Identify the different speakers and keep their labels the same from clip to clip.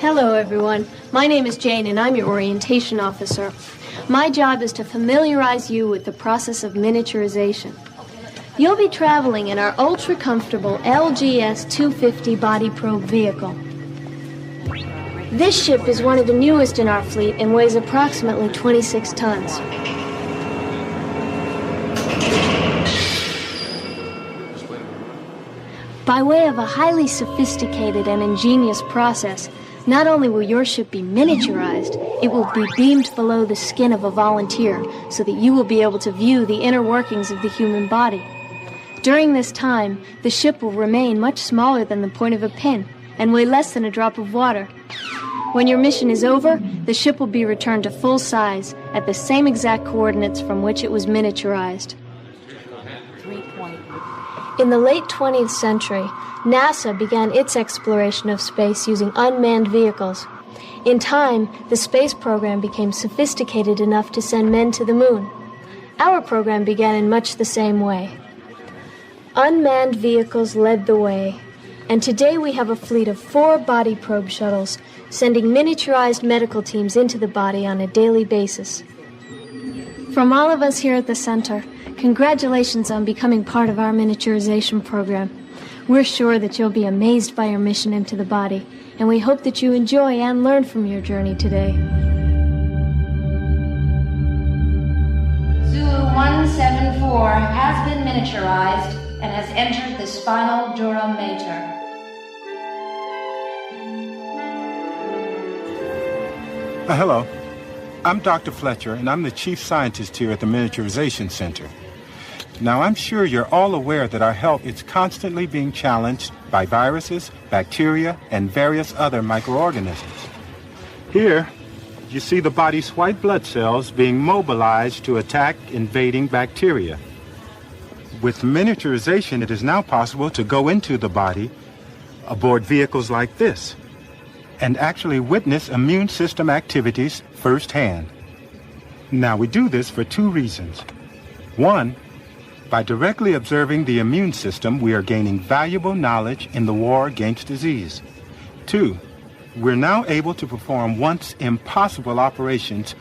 Speaker 1: Hello, everyone. My name is Jane, and I'm your orientation officer. My job is to familiarize you with the process of miniaturization. You'll be traveling in our ultra-comfortable LGS 250 body probe vehicle. This ship is one of the newest in our fleet and weighs approximately 26 tons. By way of a highly sophisticated and ingenious process, not only will your ship be miniaturized, it will be beamed below the skin of a volunteer so that you will be able to view the inner workings of the human body. During this time, the ship will remain much smaller than the point of a pin and weigh less than a drop of water. When your mission is over, the ship will be returned to full size at the same exact coordinates from which it was miniaturized. In the late 20th century, NASA began its exploration of space using unmanned vehicles. In time, the space program became sophisticated enough to send men to the moon. Our program began in much the same way. Unmanned vehicles led the way, and today we have a fleet of 4 body probe shuttles sending miniaturized medical teams into the body on a daily basis. From all of us here at the center, congratulations on becoming part of our miniaturization program. We're sure that you'll be amazed by your mission into the body, and we hope that you enjoy and learn from your journey today.
Speaker 2: Zulu 174 has been miniaturized and has entered the spinal dura mater.
Speaker 3: Hello. I'm Dr. Fletcher, and I'm the chief scientist here at the Miniaturization Center. Now, I'm sure you're all aware that our health is constantly being challenged by viruses, bacteria, and various other microorganisms. Here, you see the body's white blood cells being mobilized to attack invading bacteria. With miniaturization, it is now possible to go into the body aboard vehicles like this and actually witness immune system activities firsthand. Now, we do this for 2 reasons. 1, by directly observing the immune system, we are gaining valuable knowledge in the war against disease. 2, we're now able to perform once impossible operations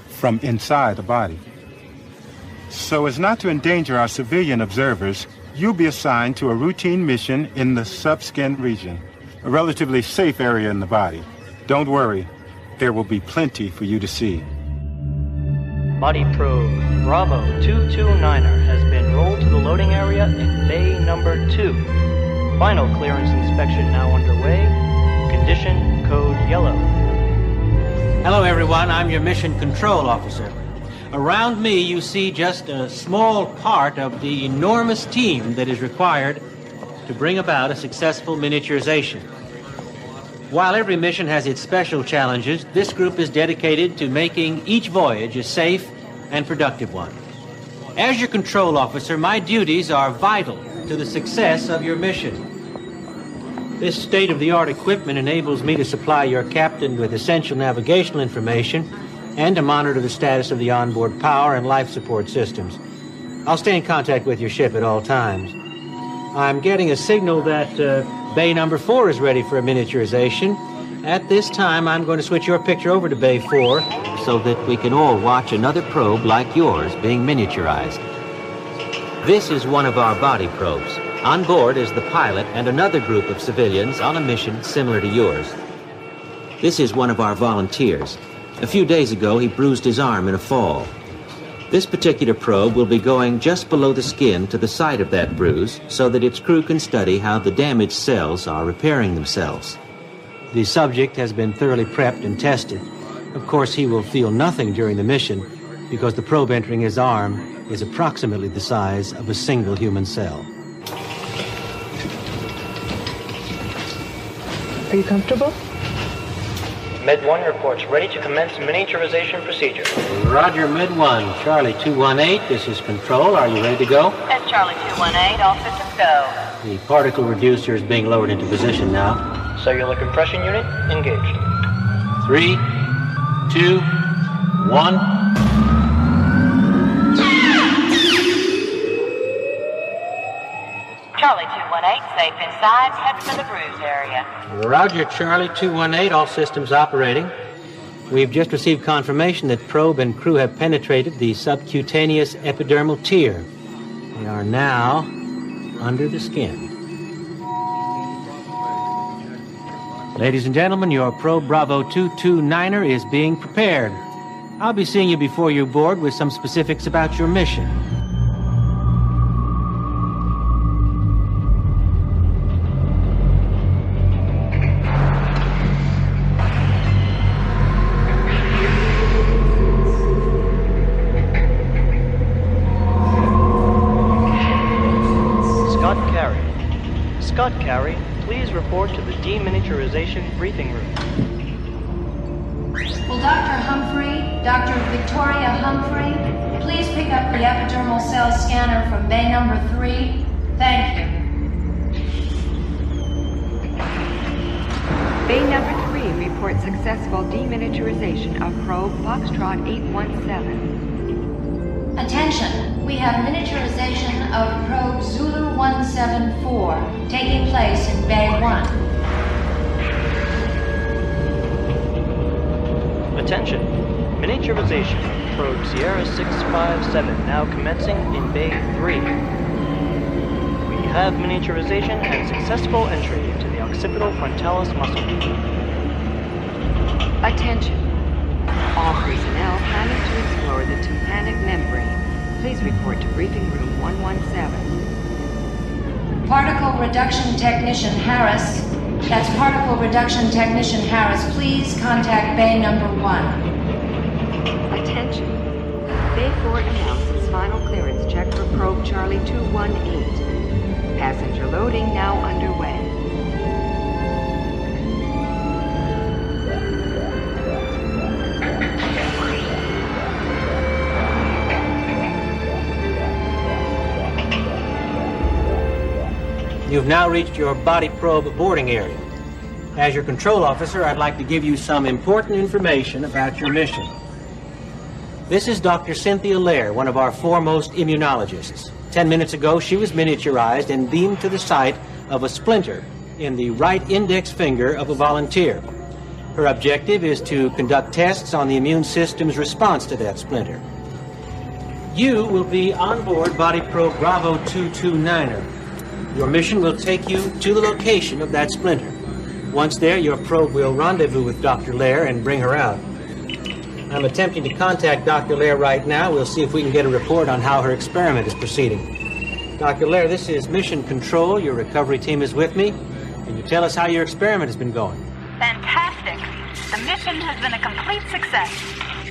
Speaker 3: from inside the body. So as not to endanger our civilian observers, you'll be assigned to a routine mission in the subskin region, a relatively safe area in the body. Don't worry, there will be plenty for you to see.
Speaker 4: Body probe Bravo 229er has been rolled to the loading area in bay number 2. Final clearance inspection now underway. Condition code yellow.
Speaker 5: Hello everyone, I'm your mission control officer. Around me you see just a small part of the enormous team that is required to bring about a successful miniaturization. While every mission has its special challenges, this group is dedicated to making each voyage a safe and productive one. As your control officer, my duties are vital to the success of your mission. This state-of-the-art equipment enables me to supply your captain with essential navigational information and to monitor the status of the onboard power and life support systems. I'll stay in contact with your ship at all times. I'm getting a signal that bay number 4 is ready for a miniaturization. At this time, I'm going to switch your picture over to bay 4 so that we can all watch another probe like yours being miniaturized. This is one of our body probes. On board is the pilot and another group of civilians on a mission similar to yours. This is one of our volunteers. A few days ago, he bruised his arm in a fall. This particular probe will be going just below the skin to the site of that bruise so that its crew can study how the damaged cells are repairing themselves. The subject has been thoroughly prepped and tested. Of course, he will feel nothing during the mission because the probe entering his arm is approximately the size of a single human cell.
Speaker 6: Are you comfortable?
Speaker 4: Med 1 reports ready to commence miniaturization procedure.
Speaker 5: Roger, Med 1. Charlie 218, this is Control. Are you ready to go?
Speaker 7: That's Charlie 218, all systems go.
Speaker 5: The particle reducer is being lowered into position now.
Speaker 4: Cellular compression unit engaged.
Speaker 5: 3, 2, 1.
Speaker 7: Charlie 218, safe inside, head for the cruise area.
Speaker 5: Roger, Charlie 218, all systems operating. We've just received confirmation that probe and crew have penetrated the subcutaneous epidermal tier. We are now under the skin. Ladies and gentlemen, your probe Bravo 229er is being prepared. I'll be seeing you before you board with some specifics about your mission.
Speaker 4: Scott Carey, please report to the deminiaturization briefing room.
Speaker 2: Will Dr. Humphrey, Dr. Victoria Humphrey, please pick up the epidermal cell scanner from bay number 3? Thank you.
Speaker 6: Bay number 3 reports successful deminiaturization of probe Foxtrot 817.
Speaker 2: Attention! We have miniaturization of probe Zulu 174 taking place in Bay 1.
Speaker 4: Attention! Miniaturization of probe Sierra 657 now commencing in Bay 3. We have miniaturization and successful entry into the occipital frontalis muscle.
Speaker 6: Attention! All personnel planning to explore the tympanic membrane. Please report to briefing room 117.
Speaker 2: Particle reduction technician Harris. That's particle reduction technician Harris. Please contact bay number 1.
Speaker 6: Attention. Bay 4 announces final clearance check for probe Charlie 218. Passenger loading now underway.
Speaker 5: You've now reached your body probe boarding area. As your control officer, I'd like to give you some important information about your mission. This is Dr. Cynthia Lair, one of our foremost immunologists. 10 minutes ago, she was miniaturized and beamed to the site of a splinter in the right index finger of a volunteer. Her objective is to conduct tests on the immune system's response to that splinter. You will be on board body probe Bravo 229er. Your mission will take you to the location of that splinter. Once there, your probe will rendezvous with Dr. Lair and bring her out. I'm attempting to contact Dr. Lair right now. We'll see if we can get a report on how her experiment is proceeding. Dr. Lair, this is Mission Control. Your recovery team is with me. Can you tell us how your experiment has been going?
Speaker 8: Fantastic. The mission has been a complete success.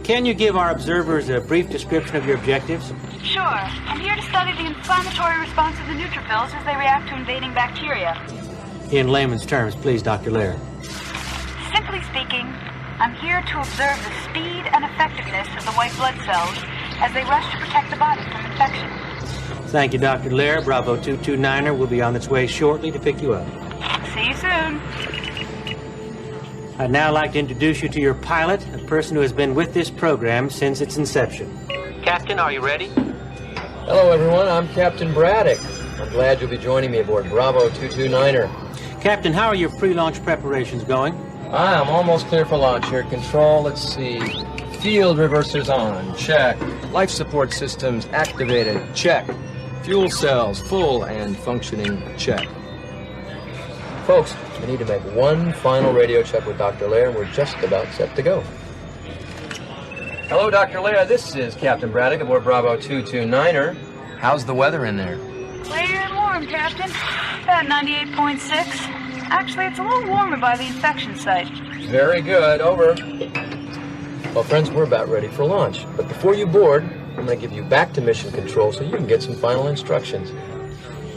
Speaker 5: Can you give our observers a brief description of your objectives?
Speaker 8: Sure. I'm here to study the inflammatory response of the neutrophils as they react to invading bacteria.
Speaker 5: In layman's terms, please, Dr. Lair.
Speaker 8: Simply speaking, I'm here to observe the speed and effectiveness of the white blood cells as they rush to protect the body from infection.
Speaker 5: Thank you, Dr. Lair. Bravo 229er will be on its way shortly to pick you up.
Speaker 8: See you soon.
Speaker 5: I'd now like to introduce you to your pilot, a person who has been with this program since its inception. Captain, are you ready?
Speaker 9: Hello, everyone. I'm Captain Braddock. I'm glad you'll be joining me aboard Bravo 229er.
Speaker 5: Captain, how are your pre-launch preparations going?
Speaker 9: I'm almost clear for launch here. Control, let's see. Field reversers on. Check. Life support systems activated. Check. Fuel cells full and functioning. Check. Folks, we need to make one final radio check with Dr. Lair, and we're just about set to go. Hello, Dr. Lair. This is Captain Braddock aboard Bravo 229er. How's the weather in there?
Speaker 8: Clear and warm, Captain. About 98.6. Actually, it's a little warmer by the infection site.
Speaker 9: Very good. Over. Well, friends, we're about ready for launch. But before you board, I'm going to give you back to Mission Control so you can get some final instructions.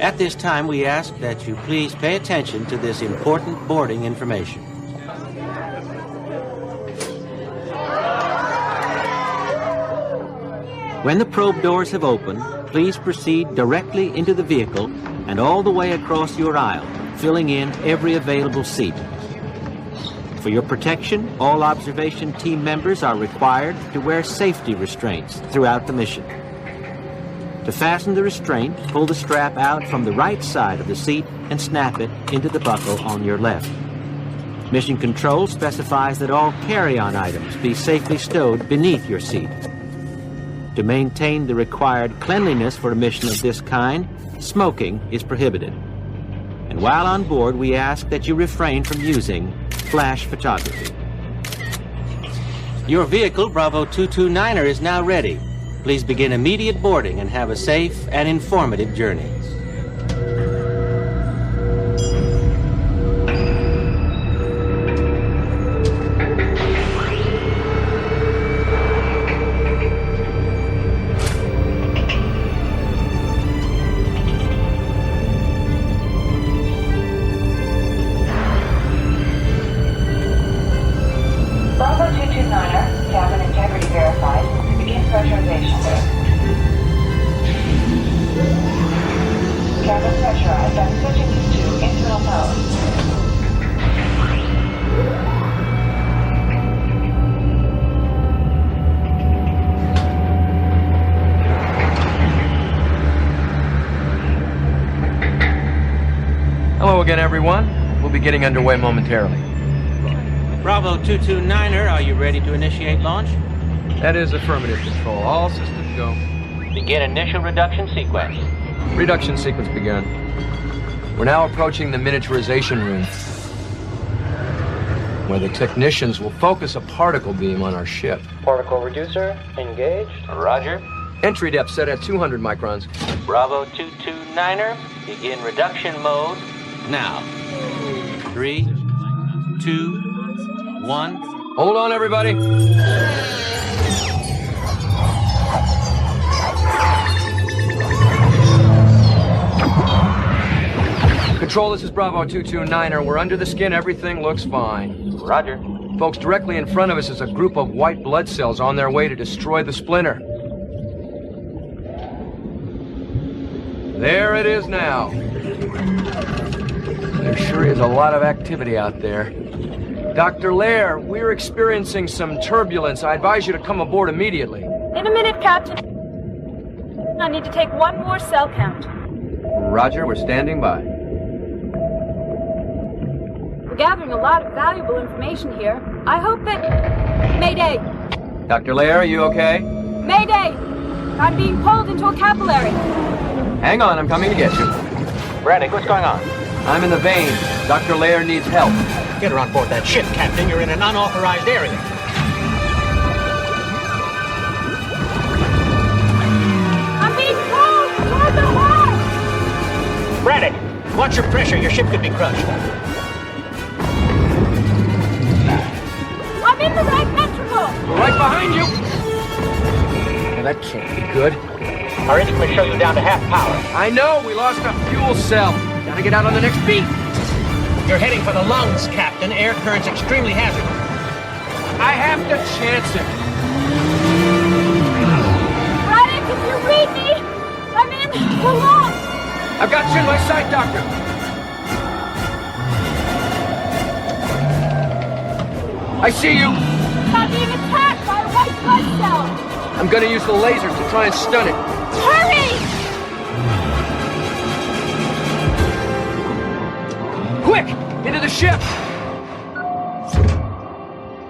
Speaker 5: At this time, we ask that you please pay attention to this important boarding information. When the probe doors have opened, please proceed directly into the vehicle and all the way across your aisle, filling in every available seat. For your protection, all observation team members are required to wear safety restraints throughout the mission. To fasten the restraint, pull the strap out from the right side of the seat and snap it into the buckle on your left. Mission Control specifies that all carry-on items be safely stowed beneath your seat. To maintain the required cleanliness for a mission of this kind, smoking is prohibited. And while on board, we ask that you refrain from using flash photography. Your vehicle, Bravo 229er, is now ready. Please begin immediate boarding and have a safe and informative journey.
Speaker 8: Bravo 229er, cabin integrity verified. Begin pressurization. Cabin pressurized. I'm switching you to internal mode.
Speaker 9: Hello again, everyone. We'll be getting underway momentarily.
Speaker 5: Bravo 229er, are you ready to initiate launch?
Speaker 9: That is affirmative, Control. All systems go.
Speaker 5: Begin initial reduction sequence.
Speaker 9: Reduction sequence begun. We're now approaching the miniaturization room, where the technicians will focus a particle beam on our ship.
Speaker 4: Particle reducer engaged. Roger.
Speaker 9: Entry depth set at 200 microns.
Speaker 5: Bravo 229er, begin reduction mode now. 3, 2, 1.
Speaker 9: Hold on, everybody. Control, this is Bravo 229er. We're under the skin. Everything looks fine.
Speaker 5: Roger.
Speaker 9: Folks, directly in front of us is a group of white blood cells on their way to destroy the splinter. There it is now. There sure is a lot of activity out there. Dr. Lair, we're experiencing some turbulence. I advise you to come aboard immediately.
Speaker 10: In a minute, Captain. I need to take one more cell count.
Speaker 9: Roger, we're standing by.
Speaker 10: We're gathering a lot of valuable information here. I hope that... Mayday!
Speaker 9: Dr. Lair, are you okay?
Speaker 10: Mayday! I'm being pulled into a capillary.
Speaker 9: Hang on, I'm coming to get you.
Speaker 5: Braddock, what's going on?
Speaker 9: I'm in the vein. Dr. Lair needs help.
Speaker 5: Get her on board that ship, Captain. You're in an unauthorized area.
Speaker 10: I'm being pulled toward the heart!
Speaker 5: Braddock, watch your pressure. Your ship could be crushed.
Speaker 10: I'm in the right ventricle!
Speaker 9: We're right behind you. Well, that can't be good.
Speaker 5: Our instruments show you down to half power.
Speaker 9: I know, we lost a fuel cell. Gotta get out on the next beat.
Speaker 5: You're heading for the lungs, Captain. Air current's extremely hazardous.
Speaker 9: I have to chance it.
Speaker 10: Braddock, if you read me, I'm in the lungs!
Speaker 9: I've got you in my sight, Doctor. I see you.
Speaker 10: I'm being attacked by a white blood cell!
Speaker 9: I'm gonna use the lasers to try and stun it.
Speaker 10: Hurry!
Speaker 9: Quick! Into the ship!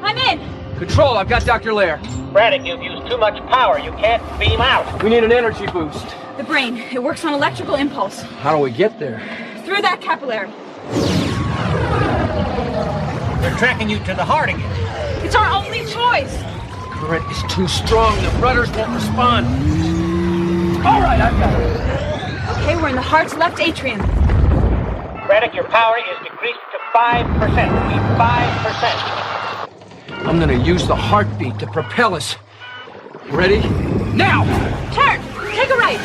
Speaker 10: I'm in!
Speaker 9: Control, I've got Dr. Lair.
Speaker 5: Braddock, you've used too much power. You can't beam out.
Speaker 9: We need an energy boost.
Speaker 10: The brain. It works on electrical impulse.
Speaker 9: How do we get there?
Speaker 10: Through that capillary.
Speaker 5: They're tracking you to the heart again.
Speaker 10: It's our only choice.
Speaker 9: The current is too strong. The rudders won't respond. All right, I've got it.
Speaker 10: Okay, we're in the heart's left atrium.
Speaker 5: Braddock, your power is decreased to 5%. 5%.
Speaker 9: I'm gonna use the heartbeat to propel us. Ready? Now!
Speaker 10: Turn! Take a right!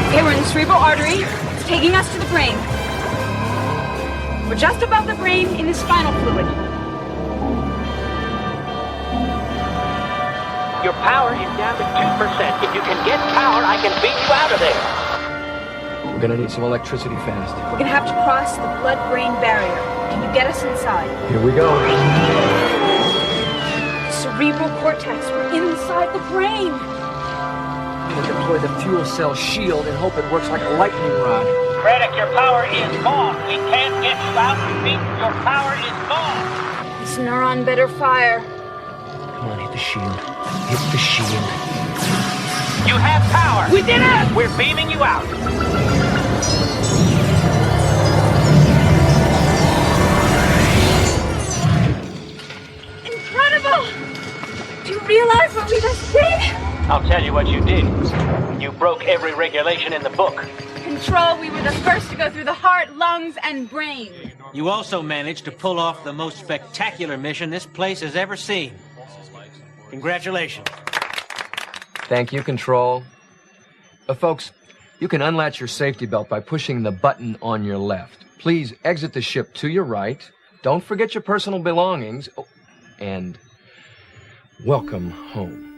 Speaker 10: Okay, we're in the cerebral artery. It's taking us to the brain. We're just above the brain in the spinal fluid.
Speaker 5: Your power is down to 2%. If you can get power, I can beat you out of there.
Speaker 9: We're gonna need some electricity fast.
Speaker 10: We're gonna have to cross the blood-brain barrier. Can you get us inside?
Speaker 9: Here we go.
Speaker 10: The cerebral cortex. We're in the inside the brain.
Speaker 9: We'll deploy the fuel cell shield and hope it works like a lightning rod.
Speaker 11: Krennic, your power is gone. We can't get you out. Repeat, your power is gone.
Speaker 10: This neuron better fire.
Speaker 9: Come on, hit the shield. Hit the shield.
Speaker 11: You have power.
Speaker 10: We did it!
Speaker 11: We're beaming you out.
Speaker 10: Incredible! Do you realize what we just did?
Speaker 11: I'll tell you what you did. You broke every regulation in the book.
Speaker 10: Control, we were the first to go through the heart, lungs, and brain.
Speaker 5: You also managed to pull off the most spectacular mission this place has ever seen. Congratulations.
Speaker 9: Thank you, Control. Folks, you can unlatch your safety belt by pushing the button on your left. Please exit the ship to your right. Don't forget your personal belongings. Oh, and welcome home.